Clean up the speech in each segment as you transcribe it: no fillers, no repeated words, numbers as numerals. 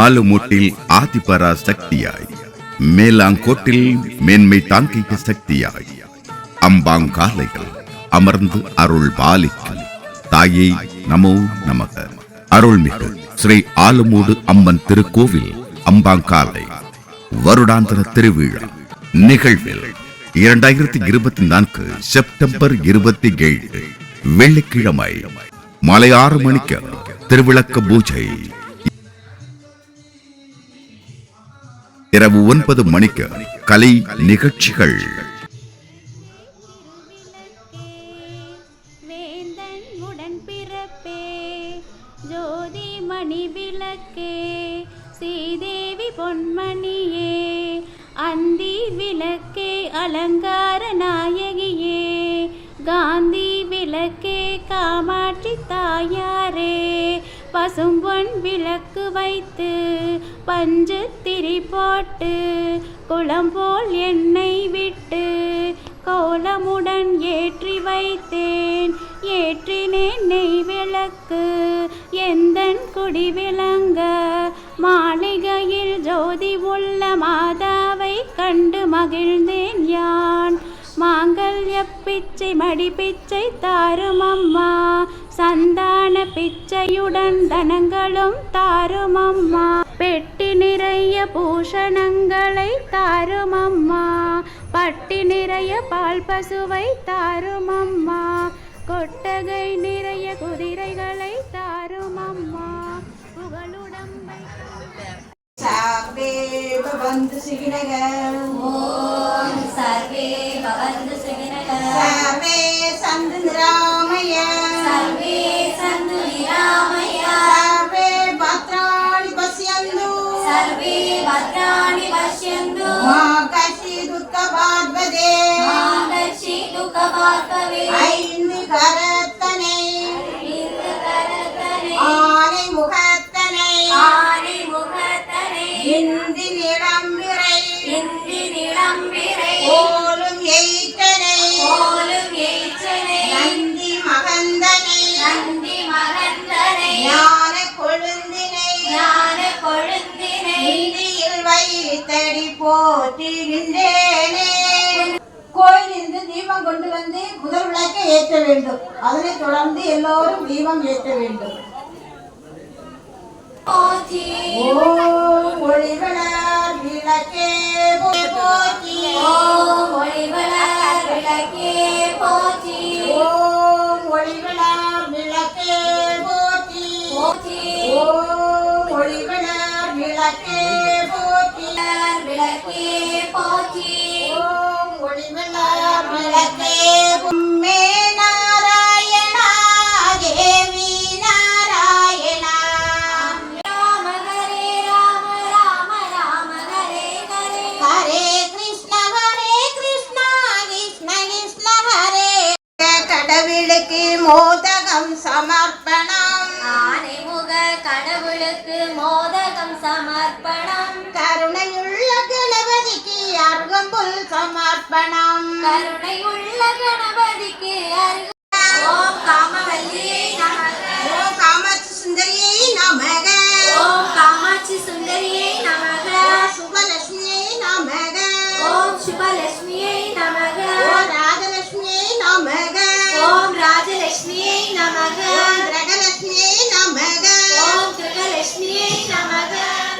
ஆலுமூட்டில் ஆதிபரா சக்தியாய், மேலாங்கோட்டில் மேன்மை தாங்கிய சக்தியாய், அம்பாங்காலையில் அமர்ந்து அருள் பாலிக்கும் தாயே நமோ நமக. அருள்மிகு ஸ்ரீ ஆலுமூடு அம்மன் திருக்கோவில் அம்பாங்காலை வருடாந்திர திருவிழா நிகழ்வில் 2024 செப்டம்பர் 27 வெள்ளிக்கிழமை மாலை 6 மணிக்கு திருவிளக்கு பூஜை. இரவு 9 மணிக்கு கலை நிகழ்ச்சிகள். ஜோதி மணி விளக்கே ஸ்ரீதேவி பொன்மணியே, அந்தி விளக்கே அலங்கார நாயகியே, காந்தி விளக்கே காமாட்சி தாயாரே, பசும்பொன் விளக்கு வைத்து பஞ்சு திரி போட்டு குளம் போல் எண்ணெய் விட்டு கோலமுடன் ஏற்றி வைத்தேன். ஏற்றினேன் நெய் விளக்கு எந்தன் குடி விளங்க, மாளிகையில் ஜோதி உள்ள மாதாவை கண்டு மகிழ்ந்தேன் யான். மாங்கல்ய பிச்சை மடி பிச்சை தாரும் அம்மா, சந்தான பிச்சையுடன் தனங்களும் தாரும் அம்மா, பெட்டி நிறைய பூஷணங்களை தாரும் அம்மா, பட்டி நிறைய பால் பசுவை தாரும் அம்மா, கொட்டகை நிறைய குதிரைகளை தாரும் அம்மா, புகழுடம்பை சர்வே பவந்து சுகினக, ஓம் சர்வே பவந்து சுகினக, சர்வே சந்து நிராமய, சர்வே சந்து நிராமய, சர்வே பத்ராணி பஷ்யந்து, சர்வே பத்ராணி பஷ்யந்து, மா கஷி துக்க பார்வதே, மா கஷி துக்க பார்வதே, ஐந்து கரத்தனை, ஐந்து கரத்தனை, ஆனை முகத்தனை, ஆனை முகத்தனை, இந்தி நிலம்பிரை, இந்தி நிலம்பிரை, ஓலும் எய்த்தனை, ஓலும் எய்ச்சனை, நந்தி மகந்தனை, நந்தி மகந்தனை, ஞான கொழுந்தினை, ஞான கொழுந்தினை, இந்தியில் வைத்தடி போற்றுகின்றேனே. கோயிலிருந்து தீபம் கொண்டு வந்து முதல் விளக்கை ஏற்ற வேண்டும். அதனை தொடர்ந்து எல்லோரும் தீபம் ஏற்ற வேண்டும். போற்றி, ஓம் ஒளிவளர் விளக்கே போற்றி, ஓம் ஒளிவளர் விளக்கே போற்றி, ஓம் ஒளிவளர் விளக்கே போற்றி, போற்றி, ஓம் ஒளிவளர் விளக்கே போற்றி, விளக்கே போற்றி, ஓம் ஒளிவளர் விளக்கே உம்மே நாராயணா, தேவி நாராயணா, ராம ஹரே ராம ராம ராம ஹரே ஹரே, ஹரே கிருஷ்ணா கிருஷ்ண கிருஷ்ண ஹரே. கடவுளுக்கு மோதகம் சமர்ப்பணம், ஆனைமுக கடவுளுக்கு மோதகம் சமர்ப்பணம், கருணையுள்ள கணபதிக்கு அருகம்புல் சமர்ப்பணம், கருணையுள்ள கணபதிக்கு அருள். ஓம் காமவல்லியை நமக, ஓம் காமாட்சி சுந்தரியை நமக, ஓம் காமாட்சி சுந்தரியை நமக, ஓம் சுபலட்சுமியை நமக, ஓம் சுபலட்சுமியை நமக, ஓம் ராஜலட்சுமியை நமக, ஓம் ராஜலட்சுமியை நமக, ஓம் கிரகலட்சுமியை நமக, ஓம் கிருகலட்சுமியை நமக,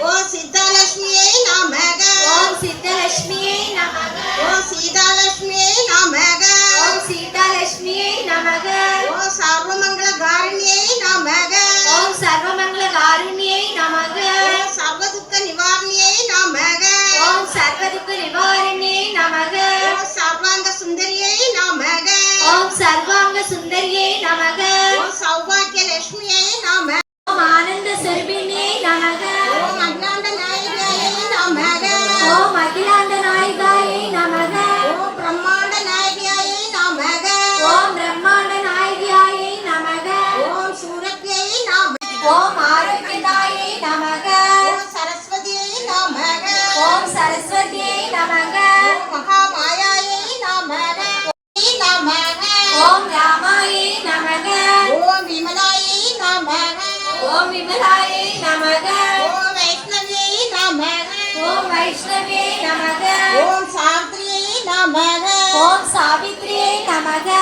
ஓம் சித்தலட்சுமியை நமக, ஓம் சித்தலட்சுமியை நமக, ஓம் சீதாலட்சுமியை நமக, ஓம் சீதாலட்சுமியை நமக, ஓம் சர்வமங்களகாரிணியை நமக, ஓம் சர்வமங்கள காருண்யை நமக, ஓம் சர்வதுக்க நிவாரணியை நமக, ஓம் சர்வதுக்க நிவாரணியை நமக, ஓம் சர்வாங்க சுந்தரியை நமக, ஓம் சர்வாங்க சுந்தரியை நமக, ஓம் சௌபாக்கிய லட்சுமியை நமக, ஓம் ஆனந்த சொரூபிணியை நமக, ஓம் அகிலாண்ட நாயகியை நமக, ஓம் அகிலாண்ட நாயகாயை நமக, ஓம் பிரம்மாண்ட நாயகியை நமக, ஓம் பிரம்மாண்ட நாயகியாயை நமக, ஓம் சூரப்பியை நமக, ஓம் ஆரோக்கியதாயை நமக, ஓம் சரஸ்வதியை நமக, ஓம் சரஸ்வதியை நமக, ஓம் மகாமாயாயை நமக, நமக, ஓம் ராமாயை நமக, ஓம் விமலாயை நமக, ஓம் விமலாயை நமக, ஓம் வைஷ்ணவி நமக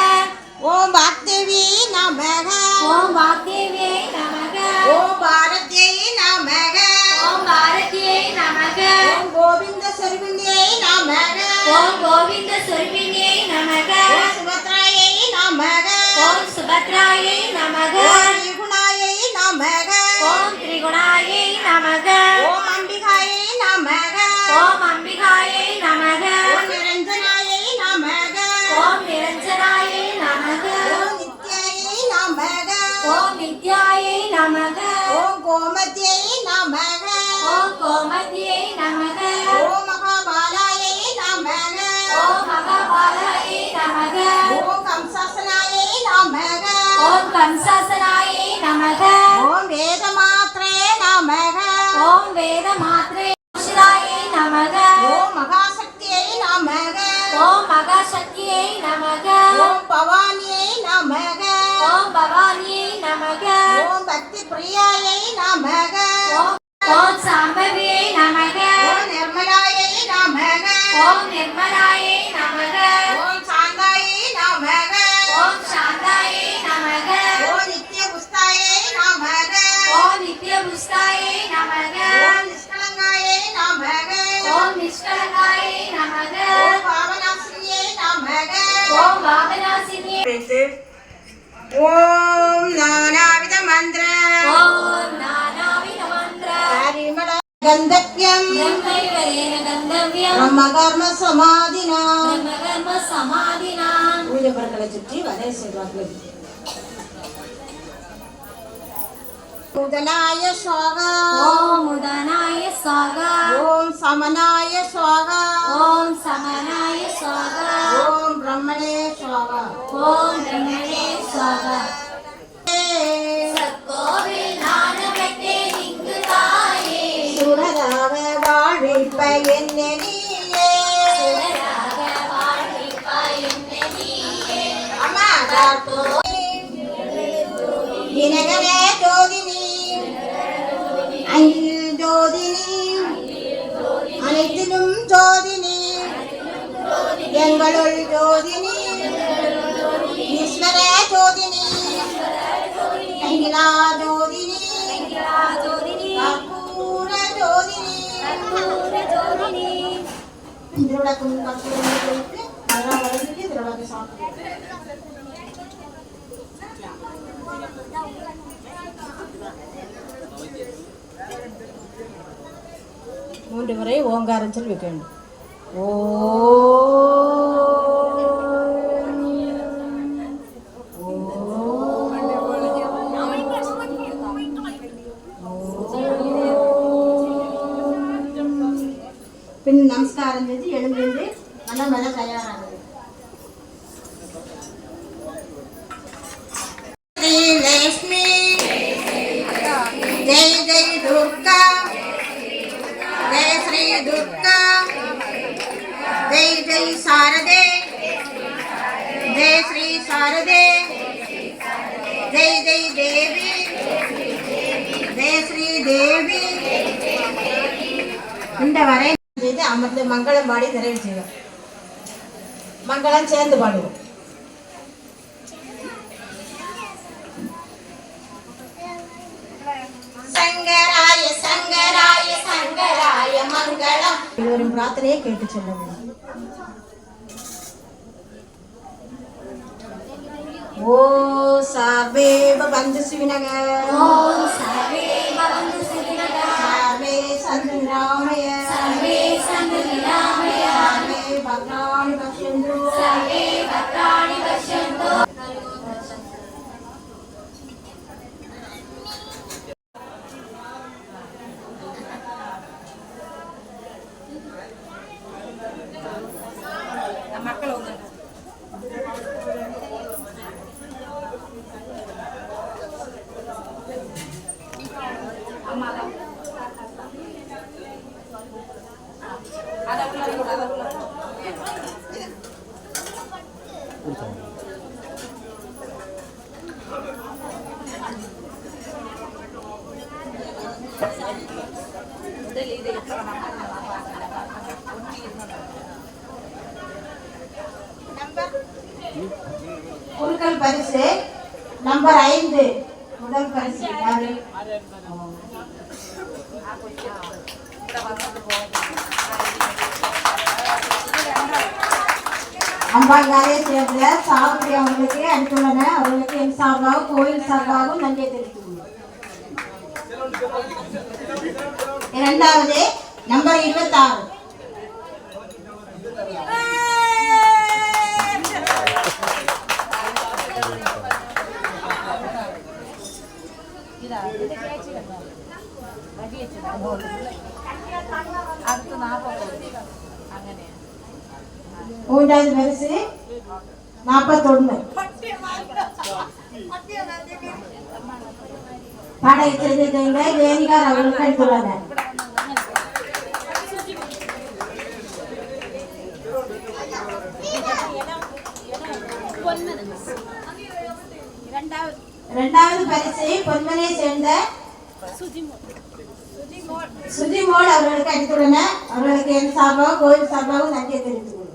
ஓம் வாக்தேவி நமக ஓம் வாக்தேவியை நமக ஓம் பாரத்யை நமக ஓம் பாரதியை நமக ஓம் கோவிந்த சர்விண்யை நமக ஓம் கோவிந்த சுரபிணியை நமக ஓம் சுபத்ராயை நமக ஓம் சுபத்ராயை நமக ஓம் த்ரிகுணாயை நமக ஓம் திரிகுணாயை நமக ஓம் அம்பிகாயை நமக ஓம் அம்பிகாயை நமக ஓம் நிரஞ்சனாயை நமக ஓம் நிரஞ்சனாயை நமக ஓம் நித்யாயை நமக ஓம் நித்யாயை நமக ஓம் கோமத்யை நமக ஓம் கோமதியை நமக ஓம் மகாபாலாயை நமக ஓம் மகாபாலாயை நமக ஓம் கம்சாசனாயை நமக ஓம் கம்சாசனாயை நமக ஓம் வேதமாத்ரே நமக ஓம் வேத மாத்ரே சிராயை நமக ஓம் மகாசக்தியை நமக ஓம் மகாசக்தியை நமக ஓம் பவானியை நமக ஓம் பவானியை நமக ஓம் பக்தி பிரியாயை நமக ஓம் சாம்பவியை நமக ஓம் நிர்மலாயை நமக ஓம் நிர்மலாயை நமக ஓம் சாந்தாயை நமக ஓம் சாந்தாயை நமக ஓம் நித்ய புஸ்தாயை நமக ஓம் நித்ய புஸ்தாயை நமக ஓம் நிஷ்கலங்காயை நமக ஓம் நிஷ்கலங்காயை நமக ஓம் பாவனாசினியை நமக ஓம் பாவனாசினியை ஓம் நானாவித மந்திர ஓம் நானாவித மந்திர பரிமள கந்தப்யம் பிரம்மைவரேன கந்தவ்யம் பிரம்ம கர்ம சமாதினா பிரம்மகர்ம சமாதினா பூஜை பொருட்களை சுற்றி வதை செய்வார்கள் உதனாய ஸ்வாகா ஓம் உதனாய சாகா ஓம் சமனாய ஸ்வாகா ஓம் சமனாய சாகா ஓம் பிரம்மணே ஸ்வாகா ஓம் பிரம்மணே சாகா கோவில் நானுவட்டேன் இங்கு தாயே சுரராக வாழ்விப்ப என்ன நீயே சுடராக வாழ்விப்பாய் என்னை நீயே. அம்மா தினகரே ஜோதினி அயில் ஜோதினி அனைத்திலும் ஜோதினி எங்களுள் ஜோதினி ஈஸ்வர ஜோதினி அகிலா ஜோதினி கற்பூர ஜோதினி திருவிளக்கும் கற்பூரம் வைத்து அதெல்லாம் வளர்ந்துட்டு திருவிளக்கு சாப்பிட்டு மூன்று முறை ஓங்காரம் சொல்லி வைக்க வேண்டும் பின் நமஸ்காரம் செஞ்சு எழுந்திருந்து நல்லா மேலே தயாராகுது லட்சுமி ஜெய் ஜெய் துர்கா जय श्री दुर्गा जय जय शारदे जय श्री शारदे जय जय देवी जय श्री देवी இந்த வரை செய்து அமர்ந்து மங்களம் பாடி நிறைவு செய்வோம் மங்களம் சேர்ந்து பாடுவோம் சங்கராய சங்கராய சங்கராய மங்களம் எல்லோரும் பிரார்த்தனையை கேட்டு சொல்ல வேண்டும் ஓ சார்வே பந்து சிவினக ஓம் சர்வே பவந்து சுகினக சார்வே சந்து ராமய சர்வே சந்து நிராமய சார்வே பக்ராணி பக்ஷந்து சர்வே பத்ராணி பஷ்யந்து நம்பர் முதல் பரிசு நம்பர் 5. முதல் பரிசு யாரு? அம்பாங்காலே சேர்ந்த சாகுபடி அவர்களுக்கு அனுப்பியுள்ளனர். அவர்களுக்கு என் சார்பாகவும் கோயில் சார்பாகவும் நன்றியை தெரிவித்துள்ளோம். இரண்டாவது நம்பர் 26. மூன்றாவது பரிசு 41. பாடகை சேர்ந்த ஜெயனிகார் அவர்களுக்கு அளித்துள்ளனர். இரண்டாவது பரிசை பொன்மனையை சேர்ந்த சுதிமோல் அவர்களுக்கு அளித்துள்ளனர். அவர்களுக்கு என் சார்பாக கோயில் சார்பாகவும் நன்றியை தெரிவித்துக் கொள்கிறோம்.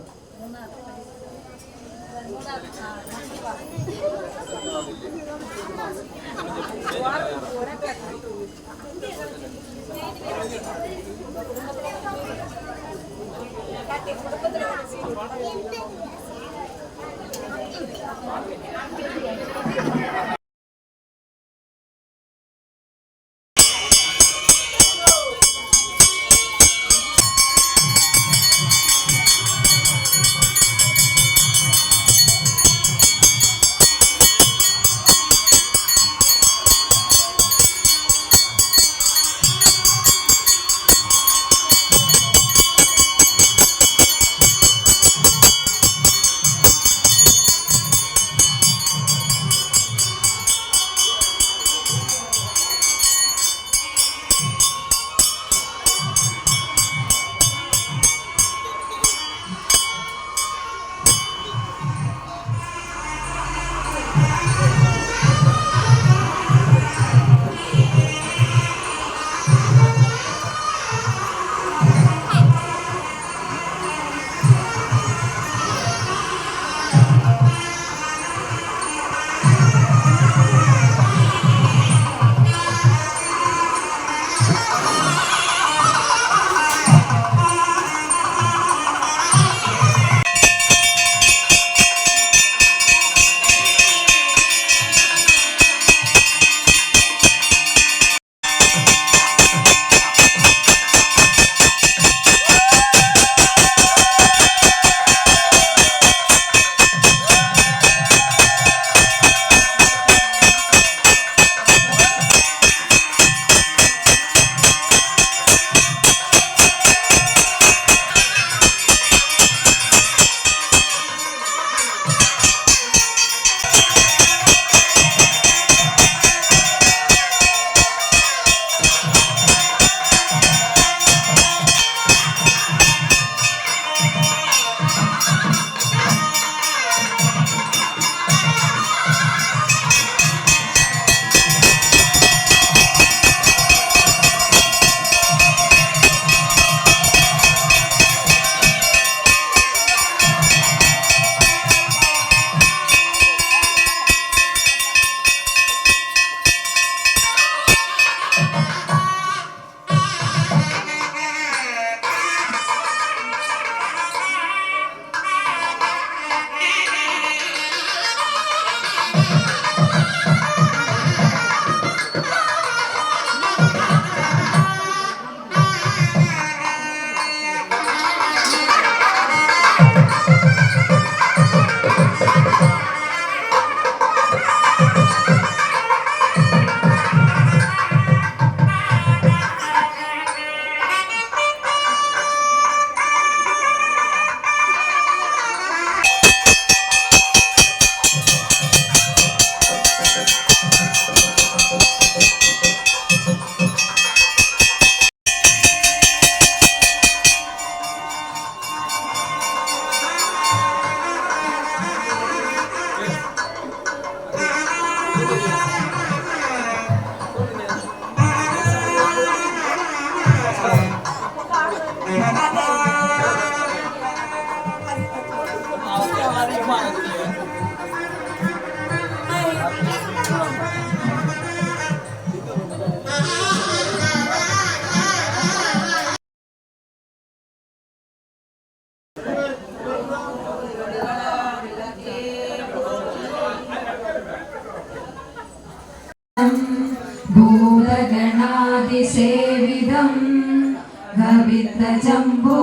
भवित्रजम्बो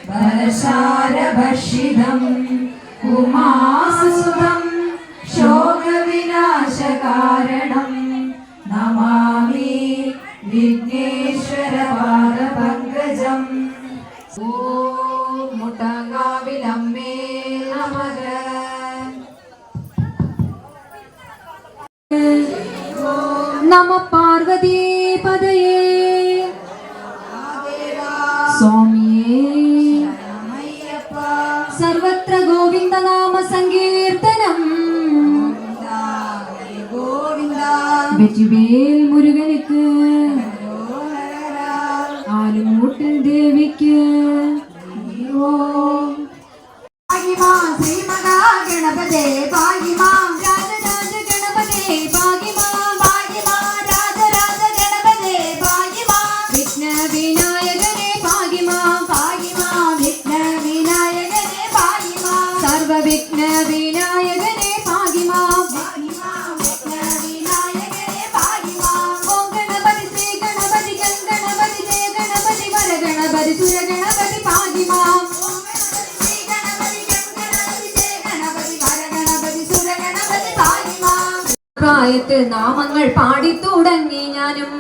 बलशारभक्षितम् उमासुतं शोकविनाशकारणम् नमामि विघ्नेश्वरपादपङ्कजम् ॐ मुटङ्गाविलम्बे नमः नमः पार्वतीपदये स्वामिये सर्वत्र गोविन्दनाम सङ्कीर्तनम् വെറ്റിവേൽ മുരുകനുക്ക് ആലുമൂട്ടിൽ ദേവിക്ക് ശ്രീ മഹാഗണപതേ ഭാഗ്യമാം രാജരാജ ഗണപതേ ഭാഗ്യമാം ഭാഗ്യമാം രാജരാജ ഗണപതേ ഭാഗ്യമാം വിഘ്ന വിനായകനെ ഭാഗ്യമാം ഭാഗ്യമാം വിഘ്ന വിനായകനെ ഭാഗ്യമാം സർവവിഘ്ന വിനായകനെ ഭാഗ്യമാം സുരഗണപതി ഭാഗ്യമാം പ്രായത്തിൽ നാമങ്ങൾ പാടി തുടങ്ങി ഞാനും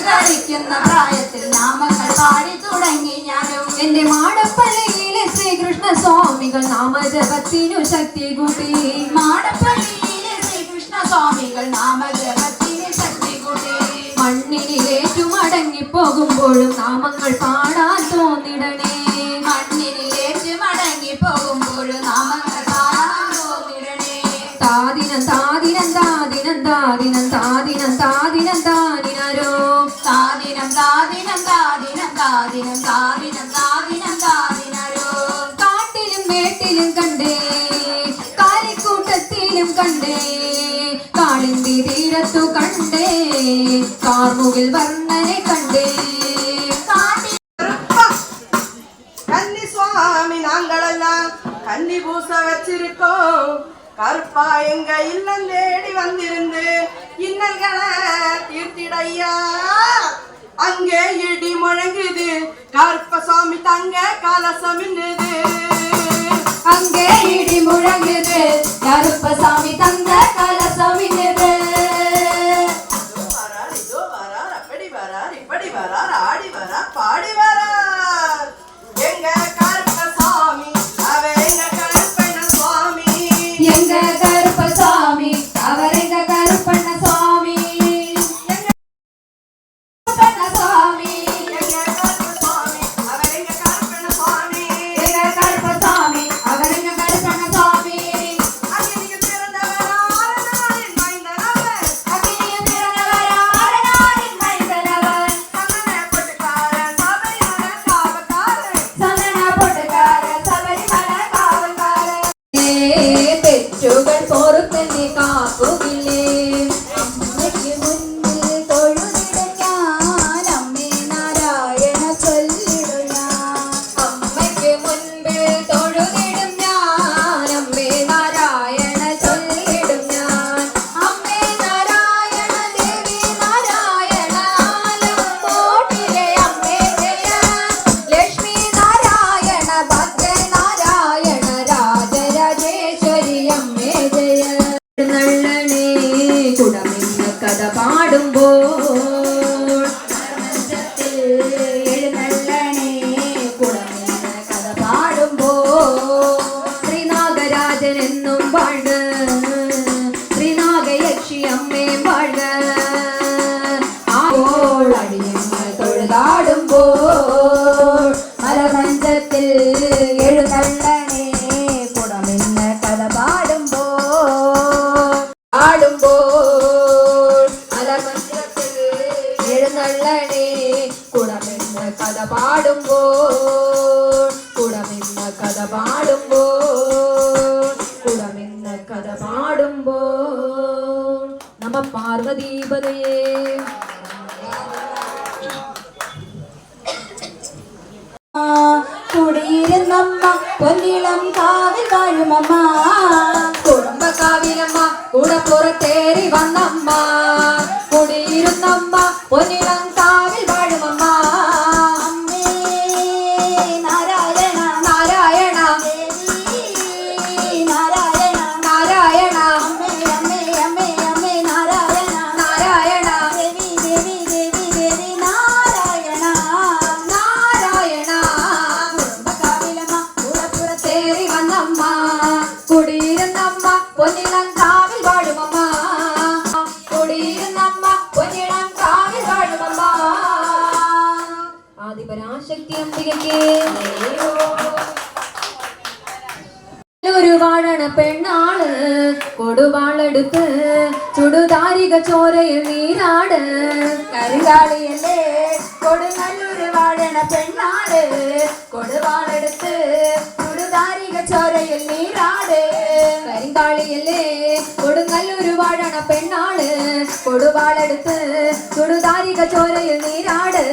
കളിക്കുന്ന പ്രായത്തിൽ നാമങ്ങൾ പാടി തുടങ്ങി ഞാനും എന്റെ മാടപ്പള്ളിയിലെ ശ്രീകൃഷ്ണ സ്വാമികൾ നാമജപത്തിനു ശക്തി കൂട്ടി മാടപ്പള്ളിയിലെ ശ്രീകൃഷ്ണ സ്വാമികൾ നാമജപത്തിനു ശക്തി കൂട്ടി മണ്ണിനിലേറ്റു മടങ്ങിപ്പോകുമ്പോഴും നാമങ്ങൾ പാടാൻ തോന്നിടണേ മണ്ണിനിലേറ്റു മടങ്ങിപ്പോകുമ്പോഴും നാമങ്ങൾ പാടാൻ തോന്നിടണേ താദിനം താദിനം താദിനം താദിനം താദിനം താദിനം താദിനരോ താദിനം താദിനം താദിനം താദിനം താദിനം താദിനം താദിനരോ കാട്ടിലും മേട്ടിലും കണ്ടേ കാലിക്കൂട്ടത്തിലും കണ്ടേ കാളിന്തി തീരത്തു കണ്ടേ കാർമുകിൽ വർണ്ണനെ കണ്ടേ கன்னி சுவாமி நாங்களெல்லாம் கன்னி பூச வச்சிருக்கோம் கருப்பா எங்க இல்லம் தேடி வந்திருந்து இன்னல்களை தீர்த்திடையா அங்கே இடி முழங்குது கருப்பசாமி தங்க கலசம் மின்னுது அங்கே இடி முழங்குது கருப்பசாமி தங்க கலசம் மின்னுது அப்படி வரார் இப்படி வரார் ஆடி வரார் பாடி வரார் எங்க கருப்பசாமி அவர் எங்க கருப்பண்ண சுவாமி எங்க கருப்பசாமி அவர் எங்க கருப்பண்ண சுவாமி சுவாமி எங்க கருப்பசாமி அவர் எங்க கருப்பண்ண சுவாமி எங்க கருப்பசாமி அவர் எங்க கருப்பண்ண சுவாமி அகிலியில் பிறந்தவர் ஆரனாரின் மைந்தனவர் அகிலியில் பிறந்தவர் ஆரனாரின் மைந்தனவர் சந்தன பொட்டுக்காரன் சபரிமலை காவல்காரன் சந்தன பொட்டுக்காரன் சபரிமலை காவல்காரன் തെറ്റുകൾ പൊറുത്തന്നെ കാക്കുകില്ലേ അമ്മയ്ക്ക് മുന്നിൽ തൊഴുതിടും ഞാൻ അമ്മേ നാരായണ ചൊല്ലിടും ഞാൻ അമ്മയ്ക്ക് മുൻപിൽ തൊഴുതിടും ഞാൻ അമ്മേ നാരായണ ചൊല്ലിടും ഞാൻ അമ്മേ നാരായണ ദേവി നാരായണ ആലംകോട്ടിലെ അമ്മേ ജയ ലക്ഷ്മി നാരായണ ഭദ്ര നാരായണ രാജരാജേശ്വരി അമ്മേ ജയ നള്ളണേ കുടമിന്ന് കഥ പാടുമ്പോൾ എഴുന്നള്ളണേ കുടമിന്ന് കഥ പാടുമ്പോൾ ശ്രീനാഗരാജൻ എന്നും വാഴ്ക ശ്രീനാഗയക്ഷി അമ്മയും വാഴ്ക ആപ്പോൾ അടിയങ്ങൾ തൊഴുതാടുമ്പോൾ മലമഞ്ചത്തിൽ എഴുന്നള്ളണേ കുടമിന്ന് കഥ പാടുമ്പോൾ മലമഞ്ചത്തിൽ എഴുന്നള്ളണേ കുടമിന്ന് കഥ പാടുമ്പോൾ കുടമിന്ന് കഥ പാടുമ്പോൾ കുടമിന്ന് കഥ പാടുമ്പോൾ നമ പാർവതീപതയേ കുടിയിരുന്നമ്മ പൊന്നിളം കാവിൽ വാഴുമമ്മ കുടുംബക്കാവിലമ്മ കൂടപ്പുറത്തേറി വന്നമ്മ കുടിയിരുന്നമ്മ പൊന്നിളം കാവിൽ വാഴുമമ്മ ആദിപരാശക്തി അംബികയ്ക്ക് ഒരു വാഴണ പെണ്ണാള് കൊടുവാളെടുത്ത് ചുടുതാരിക ചോരയിൽ നീരാട് കരിങ്കാളിയല്ലേ കൊടുങ്ങല്ലൂര് വാഴണ പെണ്ണാട് കൊടുവാളെടുത്ത് ചുടുതാരിക ചോരയിൽ നീരാട് കരിങ്കാളിയല്ലേ കൊടുങ്ങല്ലൂര് വാഴണ പെണ്ണാള് കൊടുവാളെടുത്ത് ചുടുതാരിക ചോരയിൽ നീരാട്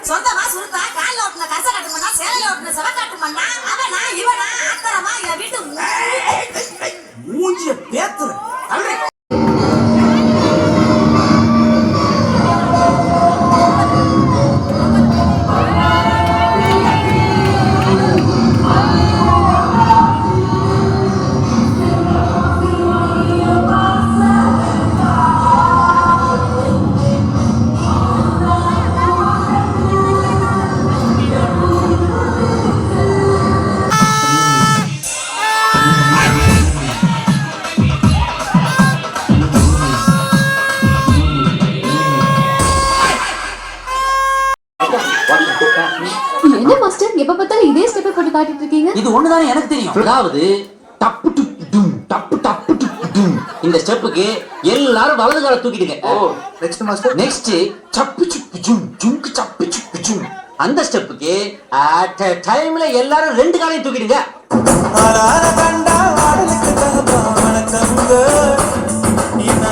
சொந்தமா சுருத்தா கால்ல ஓட்டுன கச காட்டு மண்ணா சேலையில ஓட்டுன செவ காட்டு மண்ணா அவனா இவனா ஆத்தரமா என் வீட்டு மூஞ்சிய பேத்துற என்ன மாஸ்டர் எப்ப பார்த்தாலும் இதே ஸ்டெப் போட்டு காட்டிட்டு இருக்கீங்க? இது ஒண்ணுதானே எனக்கு தெரியும். அதாவது டப்பு டுப் டும் டப்பு டப்பு டுப் டும். இந்த ஸ்டெப்புக்கு எல்லாரும் வலது காலை தூக்கிடுங்க. Next master. நெக்ஸ்ட் சப்பு சுப்பு ஜும் ஜும்க்கு சப்பு சுப்பு ஜும். அந்த ஸ்டெப்புக்கு அட் a டைம்ல எல்லாரும் ரெண்டு காலையும் தூக்கிடுங்க. ஆளான கண்டா ஆடலுக்கு தகப்பா வணக்கம்ங்க இன்ன